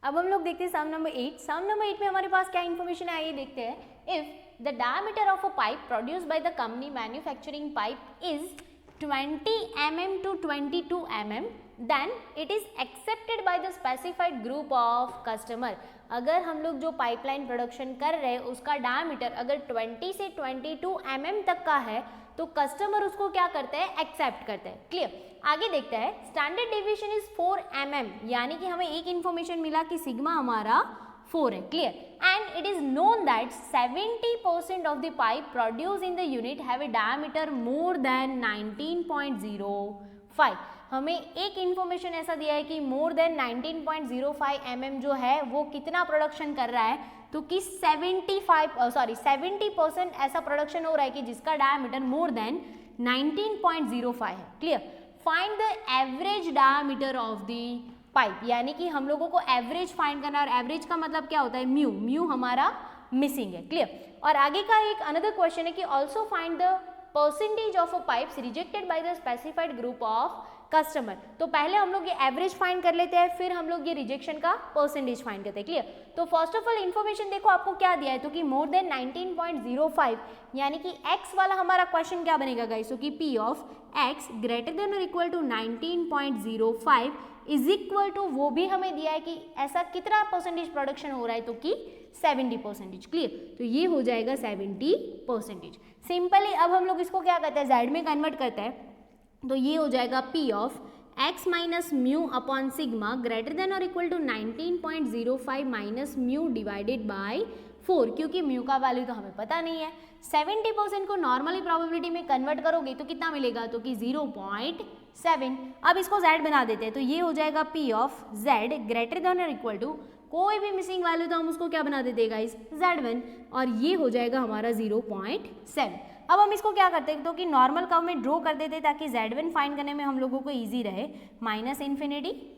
अब हम लोग देखते हैं सम नंबर 8। सम नंबर 8 में हमारे पास क्या इन्फॉर्मेशन है आइए देखते हैं। If the diameter of a pipe produced by the company manufacturing pipe is 20 mm to 22 mm, then it is accepted by the specified group of customer। अगर हम लोग जो पाइपलाइन प्रोडक्शन कर रहे हैं उसका डायमीटर अगर 20 से 22 mm तक का है तो कस्टमर उसको क्या करते हैं, एक्सेप्ट करते हैं। क्लियर। आगे देखते हैं, स्टैंडर्ड डेविएशन इज 4 mm, यानी कि हमें एक इन्फॉर्मेशन मिला कि सिग्मा हमारा 4 है। Clear. And it is known that 70% of the pipe produce in the unit have a diameter more than 19.05। हमें एक इन्फॉर्मेशन ऐसा दिया है कि मोर देन 19.05 mm जो है वो कितना प्रोडक्शन कर रहा है, तो कि 70% ऐसा प्रोडक्शन हो रहा है कि जिसका डायमीटर मोर देन 19.05 है। Clear. Find the average diameter of the pipe, यानी कि हम लोगों को एवरेज फाइंड करना, और एवरेज का मतलब क्या होता है, म्यू। म्यू हमारा मिसिंग है। क्लियर। और आगे का एक अनदर क्वेश्चन है कि also find the percentage of a pipes rejected by the specified group of customer. तो पहले हम लोग ये एवरेज फाइंड कर लेते हैं, फिर हम लोग ये रिजेक्शन का परसेंटेज फाइंड करते हैं। क्लियर। तो फर्स्ट ऑफ ऑल इन्फॉर्मेशन देखो आपको क्या दिया है, तो कि मोर देन 19.05, यानी कि x वाला हमारा क्वेश्चन क्या बनेगा गाइस, तो कि p of x greater than और equal to 19.05 is equal to, वो भी हमें दिया है कि ऐसा कितना परसेंटेज प्रोडक्शन हो रहा है, तो कि 70%। क्लियर। तो ये हो जाएगा 70%। सिंपली अब हम लोग इसको क्या करते हैं, z में कन्वर्ट करते हैं, तो ये हो जाएगा p of x minus mu upon sigma greater than और equal to 19.05 minus mu divided by 4, क्योंकि म्यू का वैल्यू तो हमें पता नहीं है। 70% को नॉर्मली प्रोबेबिलिटी में कन्वर्ट करोगे तो कितना मिलेगा, तो कि 0.7। अब इसको z बना देते हैं, तो ये हो जाएगा p of z greater than और इक्वल टू, कोई भी मिसिंग वैल्यू तो हम उसको क्या बना देते हैं गाइस, z1, और ये हो जाएगा हमारा 0.7। अब हम इसको क्या करते हैं, तो कि नॉर्मल कर्व में ड्रॉ कर देते ताकि z1 फाइंड करने में हम लोगों को इजी रहे, -∞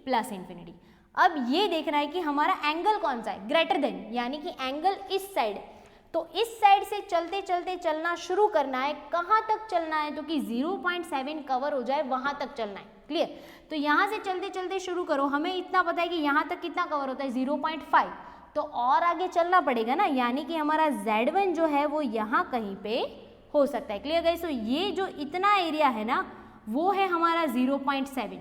+∞। अब ये देखना है कि हमारा एंगल कौन सा है, ग्रेटर देन, यानी कि एंगल इस साइड, तो इस साइड से चलते चलते चलना शुरू करना है। कहाँ तक चलना है, तो कि 0.7 कवर हो जाए वहां तक चलना है। क्लियर। तो यहाँ से चलते चलते शुरू करो, हमें इतना पता है कि यहाँ तक कितना कवर होता है, 0.5, तो और आगे चलना पड़ेगा ना, यानी कि हमारा z1 जो है वो यहाँ कहीं पे हो सकता है। Clear guys. तो ये जो इतना एरिया है ना वो है हमारा 0.7।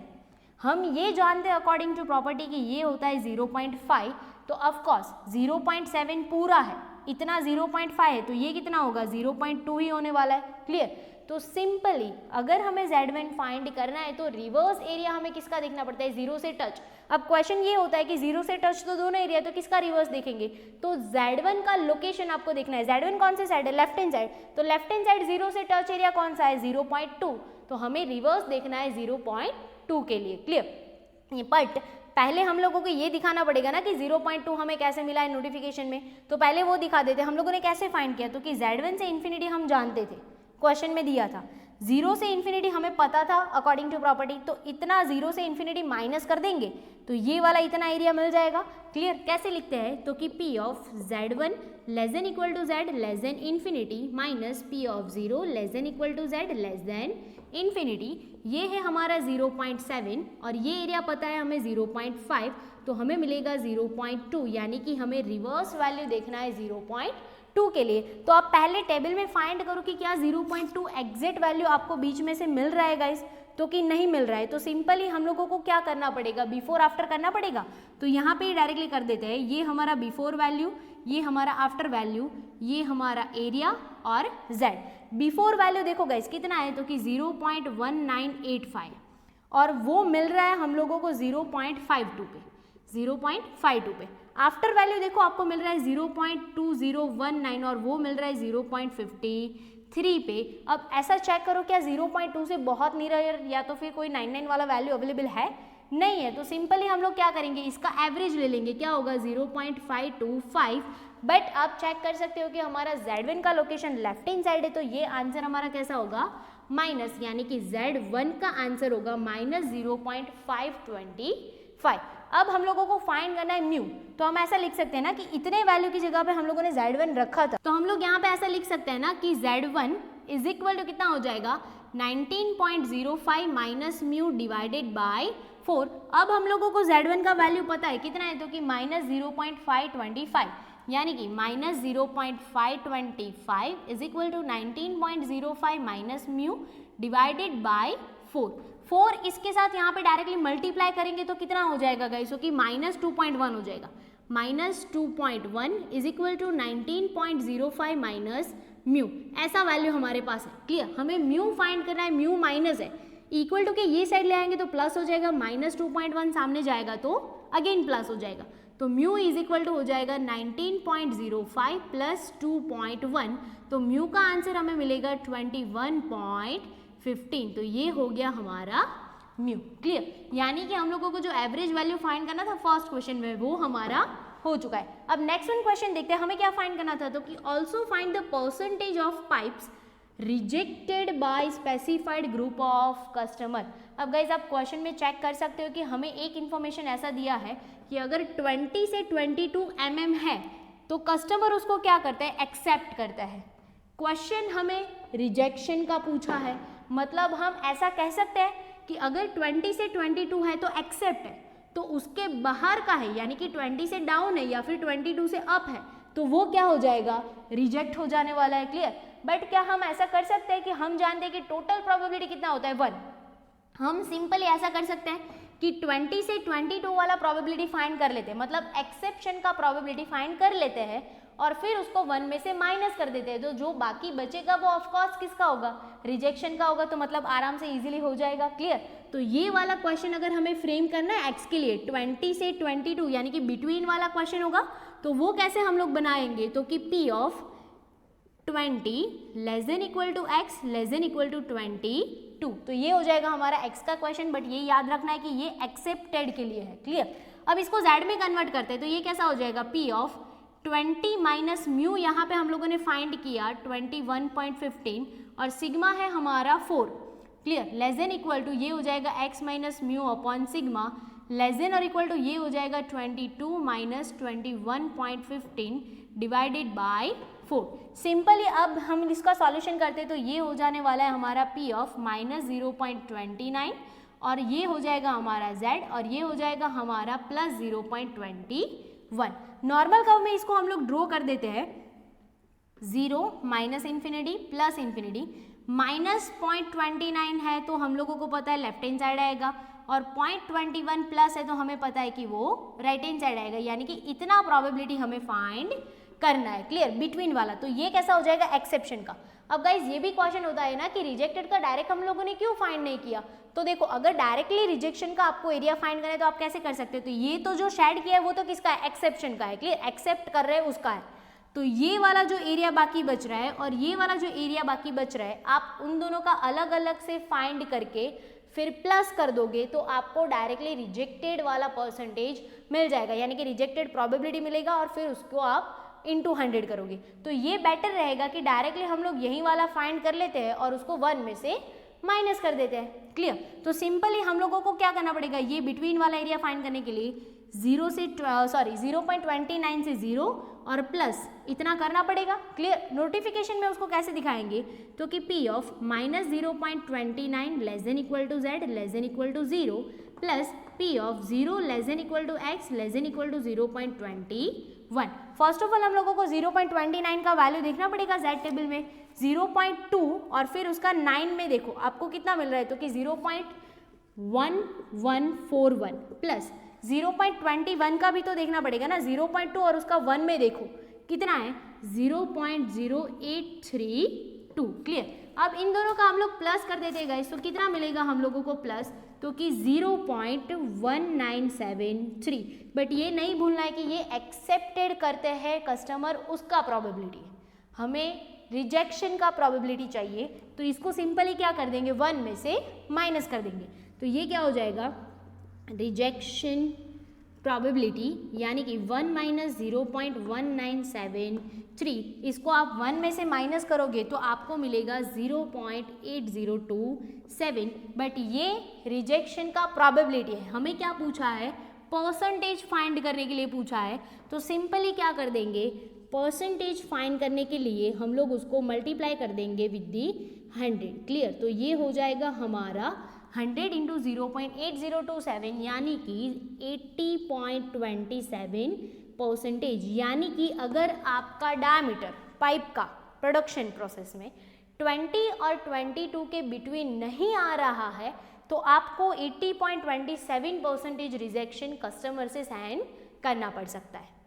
हम ये जानते हैं अकॉर्डिंग टू प्रॉपर्टी कि ये होता है 0.5, तो ऑफ कोर्स 0.7 पूरा है, इतना 0.5 है, तो ये कितना होगा, 0.2 ही होने वाला है। क्लियर। तो सिंपली अगर हमें z1 फाइंड करना है तो रिवर्स एरिया हमें किसका देखना पड़ता है, 0 से टच। अब क्वेश्चन ये होता है कि 0 से टच तो दोनों एरिया, तो किसका रिवर्स देखेंगे, तो z1 का लोकेशन आपको देखना है। z1 कौन से साइड है, लेफ्ट हैंड साइड, तो लेफ्ट हैंड साइड 0 से टच एरिया कौन सा है, 0.2, तो हमें रिवर्स देखना है 0.2 के लिए। क्लियर। बट पहले हम लोगों को ये दिखाना पड़ेगा ना कि 0.2 हमें कैसे मिला है नोटिफिकेशन में, तो पहले वो दिखा देते। हम लोगों ने कैसे फाइंड किया, तो कि z1 से इन्फिनिटी हम जानते थे, क्वेश्चन में दिया था, 0 से इन्फिनिटी हमें पता था अकॉर्डिंग टू प्रॉपर्टी, तो इतना 0 से इन्फिनिटी माइनस कर देंगे तो ये वाला इतना एरिया मिल जाएगा। क्लियर। कैसे लिखते हैं, तो कि p of z1 less than equal to z less than infinity minus p of 0 less than equal to z less than infinity, ये है हमारा 0.7 और ये एरिया पता है हमें 0.5, तो हमें मिलेगा 0.2, यानी कि हमें रिवर्स वैल्यू देखना है 0.2 के लिए। तो आप पहले टेबल में फाइंड करो कि क्या 0.2 एग्जैक्ट वैल्यू आपको बीच में से मिल रहा है गाइस, तो कि नहीं मिल रहा है, तो सिंपली हम लोगों को क्या करना पड़ेगा, बिफोर आफ्टर करना पड़ेगा। तो यहाँ पे डायरेक्टली कर देते हैं, ये हमारा बिफोर वैल्यू, ये हमारा आफ्टर वैल्यू, ये हमारा एरिया और z। बिफोर वैल्यू देखो गाइस कितना है, तो कि 0.1985, और वो मिल रहा है हम लोगों को 0.52 पे, 0.52 पे। आफ्टर वैल्यू देखो आपको मिल रहा है 0.2019 और वो मिल रहा है 0.53 पे। अब ऐसा चेक करो क्या 0.2 से बहुत नियर या तो फिर कोई 99 वाला वैल्यू अवेलेबल है, नहीं है, तो सिंपली हम लोग क्या करेंगे, इसका एवरेज ले लेंगे, क्या होगा 0.525। बट आप चेक कर सकते हो कि हमारा z1 का लोकेशन लेफ्ट हैंड साइड है, तो ये आंसर हमारा कैसा होगा, माइनस, यानी कि z1 का आंसर होगा -0.525। अब हम लोगों को फाइंड करना है म्यू, तो हम ऐसा लिख सकते हैं ना कि इतने वैल्यू की जगह पे हम लोगों ने z1 रखा था, तो हम लोग यहाँ पे ऐसा लिख सकते हैं ना कि z1 इज इक्वल टू कितना हो जाएगा, 19.05 माइनस म्यू डिवाइडेड बाय 4। अब हम लोगों को Z1 का वैल्यू पता है कितना है, तो कि -0.525, यानी कि -0.525 is equal to 19.05 minus mu divided by 4 इसके साथ यहाँ पे डायरेक्टली मल्टीप्लाई करेंगे तो कितना हो जाएगा गाइस, कि -2.1 हो जाएगा। -2.1 is equal to 19.05 minus mu, ऐसा वैल्यू हमारे पास है। क्लियर, हमें म्यू फाइंड करना है, म्यू माइनस है, इक्वल टू के ये साइड ले आएंगे तो प्लस हो जाएगा, -2.1 सामने जाएगा तो अगेन प्लस हो जाएगा, तो म्यू इज इक्वल टू हो जाएगा 19.05 प्लस 2.1, तो म्यू का आंसर हमें मिलेगा 21.15, तो ये हो गया हमारा म्यू। क्लियर, यानी कि हम लोगों को जो एवरेज वैल्यू फाइंड करना था फर्स्ट क्वेश्चन में वो हमारा हो चुका है। अब नेक्स्ट वन क्वेश्चन देखते हैं, हमें क्या फाइंड करना था, तो कि also find the percentage of pipes rejected by specified group of customer. अब गाइज आप क्वेश्चन में चेक कर सकते हो कि हमें एक इन्फॉर्मेशन ऐसा दिया है कि अगर 20 से 22 mm है तो कस्टमर उसको क्या करता है, एक्सेप्ट करता है। क्वेश्चन हमें रिजेक्शन का पूछा है, मतलब हम ऐसा कह सकते हैं कि अगर 20 से 22 है तो एक्सेप्ट है, तो उसके बाहर का है यानी कि 20 से डाउन है या फिर 22 से अप है तो वो क्या हो जाएगा, रिजेक्ट हो जाने वाला है। क्लियर, बट क्या हम ऐसा कर सकते हैं कि हम जानते हैं कि टोटल प्रोबेबिलिटी कितना होता है 1, हम सिंपली ऐसा कर सकते हैं कि 20 से 22 वाला प्रोबेबिलिटी फाइंड कर लेते हैं, मतलब एक्सेप्शन का प्रोबेबिलिटी फाइंड कर लेते हैं और फिर उसको 1 में से माइनस कर देते हैं, तो जो बाकी बचेगा वो ऑफकोर्स किसका होगा, रिजेक्शन का होगा, तो मतलब आराम से इजीली हो जाएगा। क्लियर, तो ये वाला क्वेश्चन अगर हमें फ्रेम करना है एक्स के लिए 20 से 22 यानी कि बिटवीन वाला क्वेश्चन होगा, तो वो कैसे हम लोग बनाएंगे, तो कि P of 20 less than equal to x less than equal to 22, तो ये हो जाएगा हमारा x का क्वेश्चन, बट ये याद रखना है कि ये एक्सेप्टेड के लिए है। क्लियर, अब इसको z में कन्वर्ट करते हैं तो ये कैसा हो जाएगा, P ऑफ 20 माइनस म्यू, यहाँ पे हम लोगों ने फाइंड किया 21.15 और सिग्मा है हमारा 4। Clear, less than equal to ये हो जाएगा x minus mu upon sigma, less than और इक्वल टू ये हो जाएगा 22 माइनस 21.15 डिवाइडेड बाय 4। सिंपली अब हम इसका सॉल्यूशन करते हैं तो ये हो जाने वाला है हमारा P ऑफ -0.29 और ये हो जाएगा हमारा Z और ये हो जाएगा हमारा प्लस 0.21। नॉर्मल कर्व में इसको हम लोग ड्रॉ कर देते हैं, 0 माइनस इन्फिनिटी प्लस इन्फिनिटी, -0.29 है तो हम लोगों को पता है लेफ्ट हैंड साइड आएगा और 0.21 प्लस है तो हमें पता है कि वो राइट हैंड साइड आएगा, यानी कि इतना प्रोबेबिलिटी हमें फाइंड करना है। क्लियर, बिटवीन वाला, तो ये कैसा हो जाएगा, एक्सेप्शन का। अब गाइज ये भी क्वेश्चन होता है ना कि रिजेक्टेड का डायरेक्ट हम लोगों ने क्यों फाइंड नहीं किया, तो देखो अगर डायरेक्टली रिजेक्शन का आपको एरिया फाइंड करना है तो आप कैसे कर सकते हो, तो ये तो जो शेड किया है वो तो किसका है, एक्सेप्शन का है। क्लियर, एक्सेप्ट कर रहे हैं उसका है, तो ये वाला जो एरिया बाकी बच रहा है और ये वाला जो एरिया बाकी बच रहा है आप उन दोनों का अलग अलग से फाइंड करके फिर प्लस कर दोगे तो आपको डायरेक्टली रिजेक्टेड वाला परसेंटेज मिल जाएगा, यानी कि रिजेक्टेड प्रोबेबिलिटी मिलेगा और फिर उसको आप इंटू 100 करोगे। तो ये बेटर रहेगा कि डायरेक्टली हम लोग यही वाला फाइंड कर लेते हैं और उसको 1 में से माइनस कर देते हैं। क्लियर, तो सिंपली हम लोगों को क्या करना पड़ेगा, ये बिटवीन वाला एरिया फाइंड करने के लिए 0.29 से 0 और प्लस इतना करना पड़ेगा। क्लियर, नोटिफिकेशन में उसको कैसे दिखाएंगे, तो कि P of -0.29 less than equal to Z less than equal to 0 plus P of 0 less than equal to X less than equal to 0.21। First of all हम लोगों को 0.29 का वैल्यू देखना पड़ेगा Z टेबल में, 0.2 और फिर उसका 9 में देखो आपको कितना मिल रहा है, तो कि 0.1141 प्लस 0.21 का भी तो देखना पड़ेगा ना, 0.2 और उसका 1 में देखो कितना है, 0.0832। क्लियर, अब इन दोनों का हम लोग प्लस कर देते हैं गाइस, तो कितना मिलेगा हम लोगों को प्लस, तो कि 0.1973। बट ये नहीं भूलना है कि ये एक्सेप्टेड करते हैं कस्टमर, उसका प्रोबेबिलिटी है, हमें रिजेक्शन का प्रोबेबिलिटी चाहिए, तो इसको सिंपली क्या कर देंगे, 1 में से माइनस कर देंगे, तो ये क्या हो जाएगा, रिजेक्शन प्रोबेबिलिटी यानी कि 1 माइनस 0.1973, इसको आप 1 में से माइनस करोगे तो आपको मिलेगा 0.8027। बट ये रिजेक्शन का प्रोबेबिलिटी है, हमें क्या पूछा है, परसेंटेज फाइंड करने के लिए पूछा है, तो सिंपली क्या कर देंगे, परसेंटेज फाइंड करने के लिए हम लोग उसको मल्टीप्लाई कर देंगे विद दी 100। क्लियर, तो ये हो जाएगा हमारा 100 इंटू 0.8027 यानी कि 80.27%, यानी कि अगर आपका डायमीटर पाइप का प्रोडक्शन प्रोसेस में 20 और 22 के बिटवीन नहीं आ रहा है तो आपको 80.27% रिजेक्शन कस्टमर से सहन करना पड़ सकता है।